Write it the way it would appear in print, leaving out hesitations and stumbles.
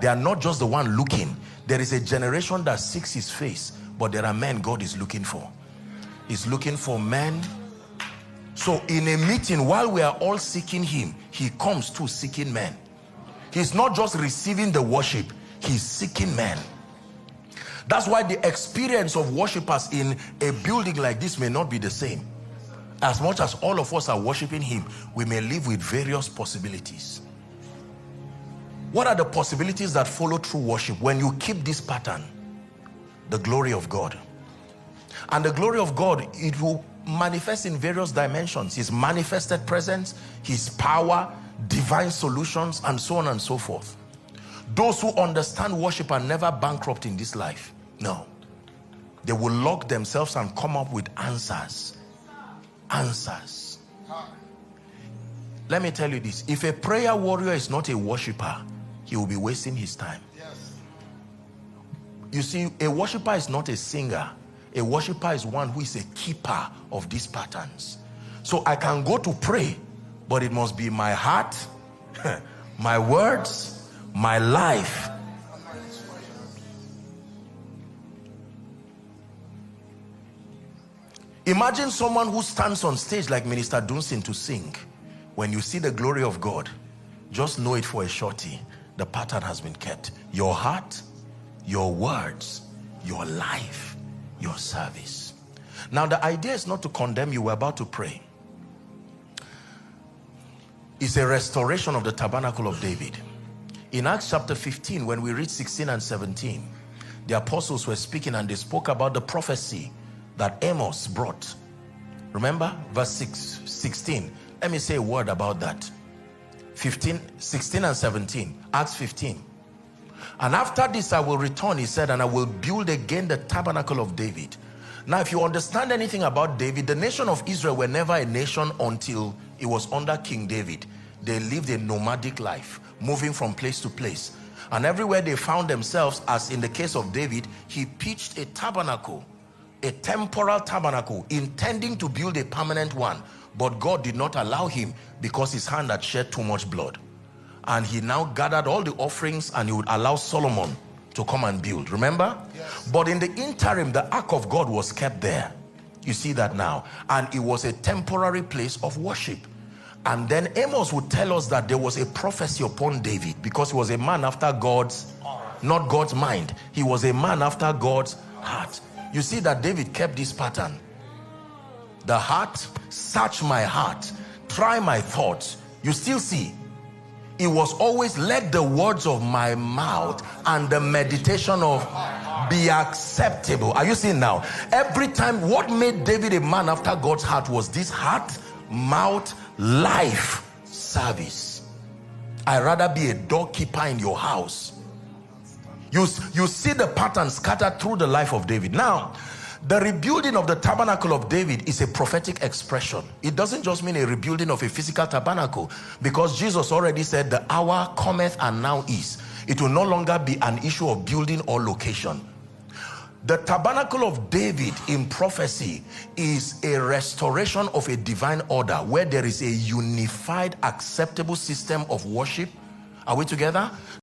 They are not just the one looking. There is a generation that seeks his face, but there are men God is looking for. He's looking for men. So in a meeting, while we are all seeking him, he comes to seeking men. He's not just receiving the worship, he's seeking men. That's why the experience of worshipers in a building like this may not be the same. As much as all of us are worshiping him, we may live with various possibilities. What are the possibilities that follow through worship? When you keep this pattern, the glory of God. And the glory of God, it will manifest in various dimensions. His manifested presence, his power, divine solutions, and so on and so forth. Those who understand worship are never bankrupt in this life. No. They will lock themselves and come up with answers. Answers. Let me tell you this. If a prayer warrior is not a worshiper, he will be wasting his time. Yes. You see, a worshiper is not a singer. A worshiper is one who is a keeper of these patterns. So I can go to pray, but it must be my heart, my words, my life. Imagine someone who stands on stage like Minister DUNSIN to sing. When you see the glory of God, just know it for a shorty. The pattern has been kept. Your heart, your words, your life, your service. Now the idea is not to condemn you. We're about to pray. It's a restoration of the tabernacle of David. In Acts chapter 15, when we read 16 and 17, the apostles were speaking and they spoke about the prophecy that Amos brought. Remember verse 16. Let me say a word about that. 16 and 17. Acts 15. And after this I will return, he said, and I will build again the tabernacle of David. Now if you understand anything about David, the nation of Israel were never a nation until it was under King David. They lived a nomadic life, moving from place to place. And everywhere they found themselves, as in the case of David, he pitched a tabernacle, a temporal tabernacle, intending to build a permanent one. But God did not allow him because his hand had shed too much blood. And he now gathered all the offerings and he would allow Solomon to come and build. Remember? Yes. But in the interim, the ark of God was kept there. You see that now. And it was a temporary place of worship. And then Amos would tell us that there was a prophecy upon David because he was a man after God's, not God's mind. He was a man after God's heart. You see that David kept this pattern. The heart, search my heart, try my thoughts. You still see, it was always let the words of my mouth and the meditation of be acceptable. Are you seeing now? Every time, what made David a man after God's heart was this heart, mouth, life, service. I'd rather be a doorkeeper in your house. You see the pattern scattered through the life of David. Now, the rebuilding of the tabernacle of David is a prophetic expression. It doesn't just mean a rebuilding of a physical tabernacle, because Jesus already said the hour cometh and now is. It will no longer be an issue of building or location. The tabernacle of David in prophecy is a restoration of a divine order where there is a unified, acceptable system of worship. Are we together?